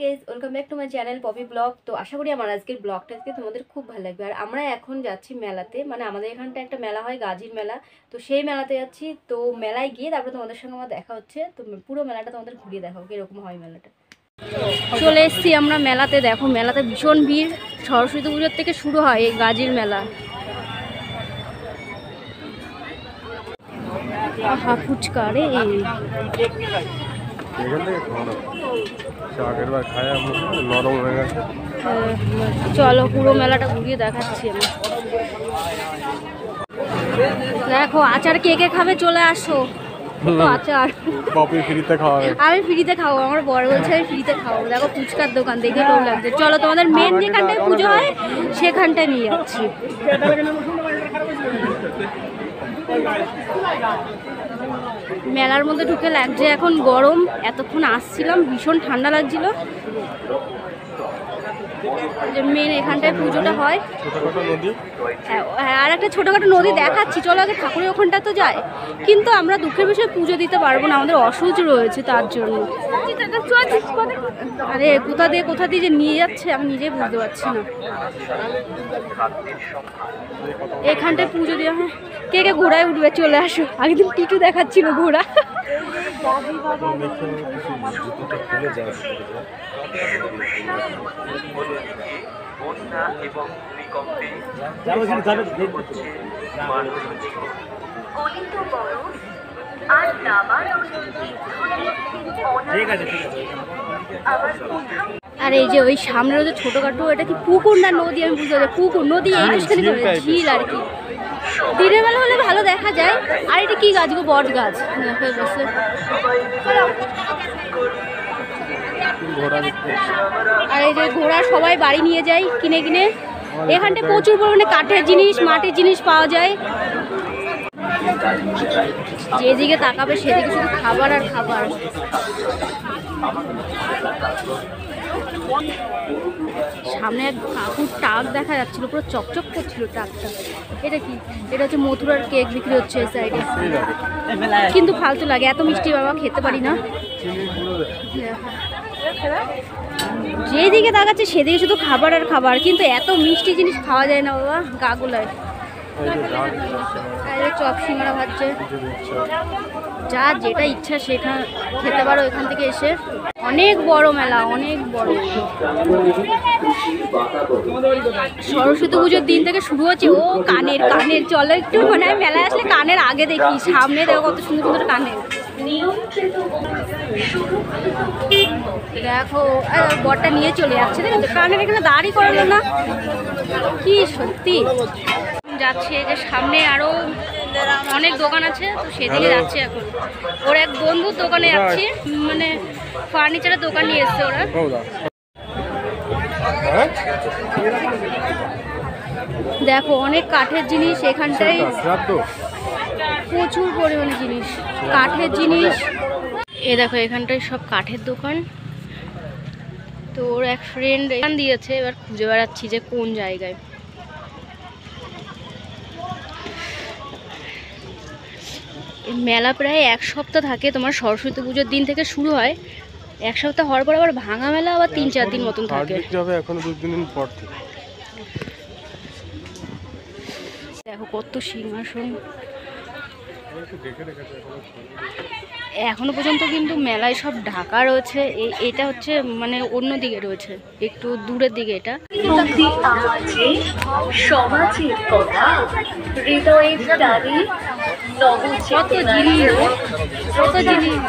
Guys, welcome back to my channel Popi blog. তো আশা করি আমার আজকের ব্লগটা আজকে তোমাদের খুব ভালো লাগবে। আর আমরা এখন যাচ্ছি মেলাতে, মানে আমাদের এখানটা একটা মেলা হয়, গাজীর মেলা। তো সেই মেলাতে যাচ্ছি। তো মেলায় গিয়ে তারপরে তোমাদের সঙ্গে আমার দেখা হচ্ছে। তো পুরো মেলাটা তোমাদের ঘুরিয়ে দেখাবো কিরকম হয় মেলাটা। চলে এসেছি আমরা মেলাতে। দেখো মেলাতে ভীষণ ভিড়। সরস্বতী পুজোর থেকে শুরু হয় এই গাজীর মেলা। আহা ফুচকা রে, চলো পুরো মেলাটা ঘুরিয়ে দেখাচ্ছি আমি। দেখো আচার কে কে খাবে চলে আসো। আচার আমি ফ্রিতে খাবো, আমার বড় বলছে আমি ফ্রিতে খাবো। দেখো ফুচকার দোকান দেখে লোক লাগছে। চলো তোমাদের মেন যেখানটায় পুজো হয় সেখানটায় নিয়ে যাচ্ছি। মেলার মধ্যে ঢুকে লাগছে এখন গরম, এতক্ষণ আসছিলাম ভীষণ ঠান্ডা লাগছিল। যে মেন এখানটায় পুজোটা হয়। হ্যাঁ, আর একটা ছোটোখাটো নদী দেখাচ্ছি, চলো আগে ঠাকুরের ওখানটা তো যায়। কিন্তু আমরা দুঃখের বিষয়ে পুজো দিতে পারবো না, আমাদের অসুচ রয়েছে তার জন্য। আরে কোথা দিয়ে যে নিয়ে যাচ্ছে আমি নিজেই বুঝতে পারছি না। এখানটায় পুজো দেওয়া হয়। কে কে ঘোড়ায় উঠবে চলে আসো। আগের দিন টিটু দেখাচ্ছিল ঘোড়া। আর এই যে ওই সামনের যে ছোটখাটো, এটা কি পুকুর না নদী আমি বুঝতে পারি। পুকুর নদী এইখানে ঝিল আর কি। দিনের বেলা হলে ভালো দেখা যায়। আর এটা কি গাছ গো? বট গাছ। আর এই যে ঘোড়া সবাই বাড়ি নিয়ে যায় কিনে কিনে। এখানটায় প্রচুর পরিমাণে কাঠের জিনিস, মাটির জিনিস পাওয়া যায়। যেদিকে তাকাবে সেদিকে শুধু খাবার আর খাবার। সামনে এক কাকুর টাক দেখা যাচ্ছিল, পুরো চকচক করছিল টাকটা। এটা কি? এটা হচ্ছে মথুরার কেক বিক্রি হচ্ছে এই সাইডে। কিন্তু ফালতু লাগে, এত মিষ্টি বাবা খেতে পারি না। যেদিকে তাকাচ্ছে সেদিকে শুধু খাবার আর খাবার, কিন্তু এত মিষ্টি জিনিস খাওয়া যায় না বাবা, গা গোলায়। চপ সিঙ্গারা ভাজছে, যা যেটা ইচ্ছা সেটা খেতে পারো এখান থেকে এসে। অনেক বড় মেলা, অনেক বড়। সরস্বতী পুজোর দিন থেকে শুরু হচ্ছে। ও কানের চলো একটু, মানে আমি মেলায় আসলে কানের আগে দেখি, সামনে দেখো কত সুন্দর সুন্দর কানের। দেখো বরটা নিয়ে চলে যাচ্ছে, দেখো কানের এখানে দাঁড়ি করালো না, কি সত্যি। যাচ্ছে যে সামনে আরো অনেক দোকান আছে, তো সেদিকে যাচ্ছে এখন। ওর এক বন্ধুর দোকানে যাচ্ছি, মানে ফার্নিচারের দোকান নিয়ে এসছে ওরা। দেখো অনেক কাঠের জিনিস এখানটায়, প্রচুর পরিমাণে জিনিস, কাঠের জিনিস। এ দেখো এখানটায় সব কাঠের দোকান। তো ওর এক ফ্রেন্ড এখান দিয়েছে, এবার খুঁজে বেড়াচ্ছি যে কোন জায়গায়। মেলা প্রায় এক সপ্তাহ থাকে, তোমার সরস্বতী পুজোর দিন থেকে শুরু হয়। এক সপ্তাহ হওয়ার পর আবার ভাঙা মেলা আবার 3-4 দিন মতন থাকে। দেখো কত সিংহাসন এখনো পর্যন্ত, কিন্তু মেলায় সব ঢাকা রয়েছে। এটা হচ্ছে মানে অন্য দিকে রয়েছে, একটু দূরের দিকে। এটা কত জিনিস, কত জিনিস।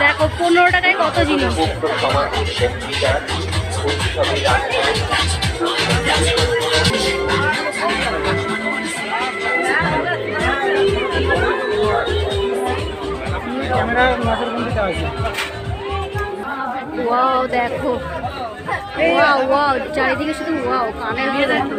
দেখো 15 টাকায় কত জিনিস। ওয়াও দেখো, ওয়াও ওয়াও, চারিদিকে শুধু ওয়াও, কানের দিয়ে দেখো।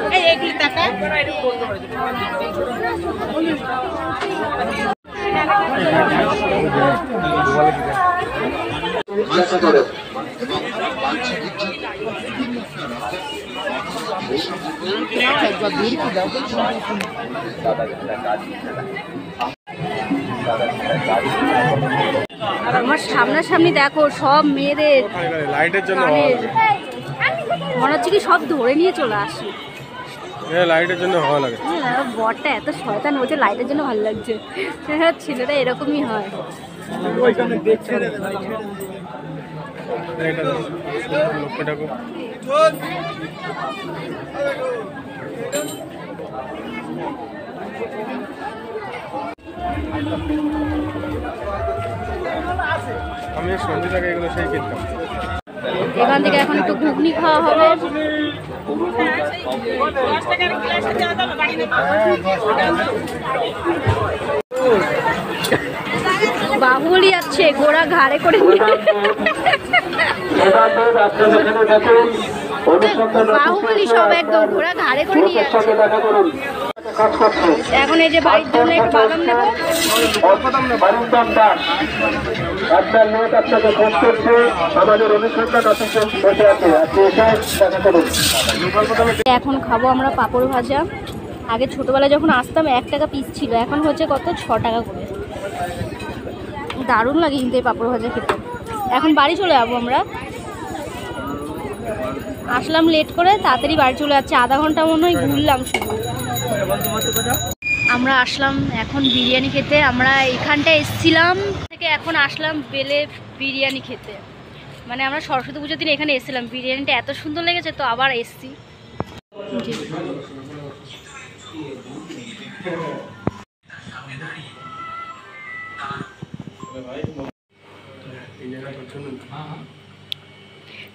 আর আমার সামনাসামনি দেখো সব মেয়েদের লাইটের জন্য মনে হচ্ছে কি সব ধরে নিয়ে চলে আসে। লাইটের জন্য ভালো লাগে। বরটা এত শয়তান হচ্ছে, লাইটের জন্য ভালো লাগছে। ছেলেটা এরকমই হয়। আমি সন্ধ্যে এগুলো সেই কিনতাম। এখান থেকে এখন একটু ঘুগনি খাওয়া হবে। বাহুবলি যাচ্ছে ঘোড়া ঘাড়ে করে বাহুবলি সব একদম ঘোড়া ঘাড়ে করে নিয়ে যাচ্ছে। এখন এই যে বাড়ির জন্য একটু বাদাম নেবো। এখন খাবো আমরা পাঁপড় ভাজা। আগে ছোটবেলায় যখন আসতাম 1 টাকা পিস ছিল, এখন হচ্ছে কত 6 টাকা করে। দারুণ লাগে কিন্তু এই পাঁপড় ভাজা খেতে। এখন বাড়ি চলে যাবো আমরা। আসলাম লেট করে, তাড়াতাড়ি বাড়ি চলে যাচ্ছে। আধা ঘন্টা মনে হয় ঘুরলাম শুধু। আমরা আসলাম এখন বিরিয়ানি খেতে। আমরা এখানটায় এসেছিলাম থেকে এখন আসলাম বেলে বিরিয়ানি খেতে। মানে আমরা সরস্বতী পুজোর দিন এখানে এসেছিলাম, বিরিয়ানিটা এত সুন্দর লেগেছে তো আবার এসছি।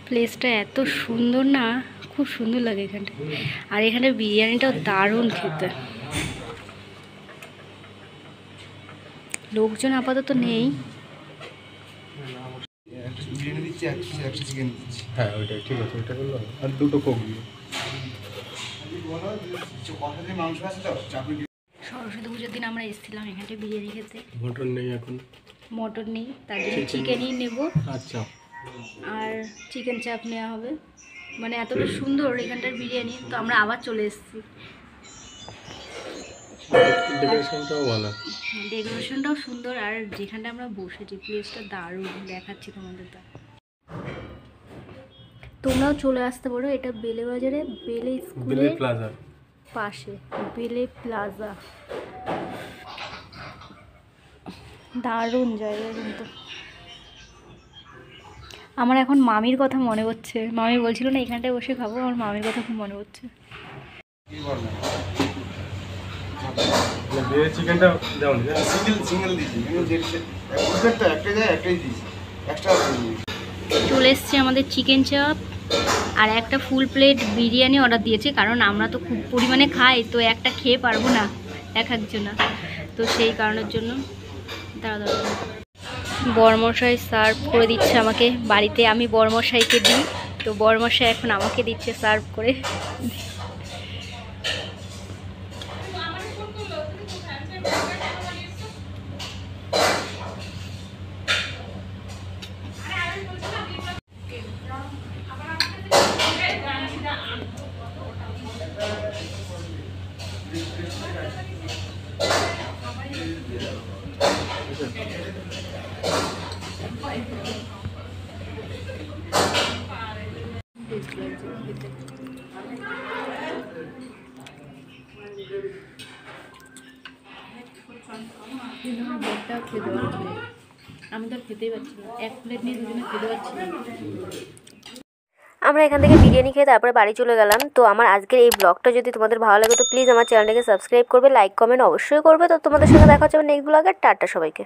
প্লেসটা এত সুন্দর না, খুব সুন্দর লাগে এখানটা। আর এখানে বিরিয়ানিটাও দারুণ খেতে। লোকজন আপাতত নেই। হ্যাঁ ওইটাই ঠিক আছে, ওইটা করলো। আর দুটো কোক দিয়ে। সরস্বতী পুজোর দিন আমরা এসেছিলাম এখানটা বিরিয়ানি খেতে। মটন নেই এখন। মটন নেই, তার জন্য চিকেনই নেব। আচ্ছা। আর চিকেন চাপ নেওয়া হবে। মানে এতটা সুন্দর এখানটার বিরিয়ানি, তো আমরা আবার চলে এসেছি। ডেকোরেশনটাও ভালো। ডেকোরেশনটাও সুন্দর। আর যেখানটা আমরা বসেছি প্লেসটা দারুণ, দেখাচ্ছি তোমাদের। তোমরাও চলে আসতে পারো। এটা বেলে বাজারে, বেলে স্কুলের পাশে বেলে প্লাজা। দারুণ জায়গা কিন্তু। আমার এখন মামির কথা মনে হচ্ছে। মামি বলছিল না এখানটায় বসে খাবো, আমার মামির কথা খুব মনে হচ্ছে। চলে এসছে আমাদের চিকেন চাপ আর একটা ফুল প্লেট বিরিয়ানি অর্ডার দিয়েছে। কারণ আমরা তো খুব পরিমাণে খাই, তো একটা খেয়ে পারবো না একজন, তো সেই কারণের জন্য দাঁড়া বরমশাই সার্ভ করে দিচ্ছে আমাকে। বাড়িতে আমি বরমশাইকে দিই, তো বরমশাই এখন আমাকে দিচ্ছে সার্ভ করে। আমি তো খেতেই পারছি না, 1 প্লেট নিয়ে দুজনে খেতে পারছি না। আমরা এখান থেকে বিরিয়ানি খেয়ে তারপরে বাড়ি চলে গেলাম। তো আমার আজকের এই ব্লগটা যদি তোমাদের ভালো লাগে তো প্লিজ আমার চ্যানেলটাকে সাবস্ক্রাইব করবে, লাইক কমেন্ট অবশ্যই করবে। তো তোমাদের সঙ্গে দেখা হচ্ছে নেক্সট ব্লগে। টাটা সবাইকে।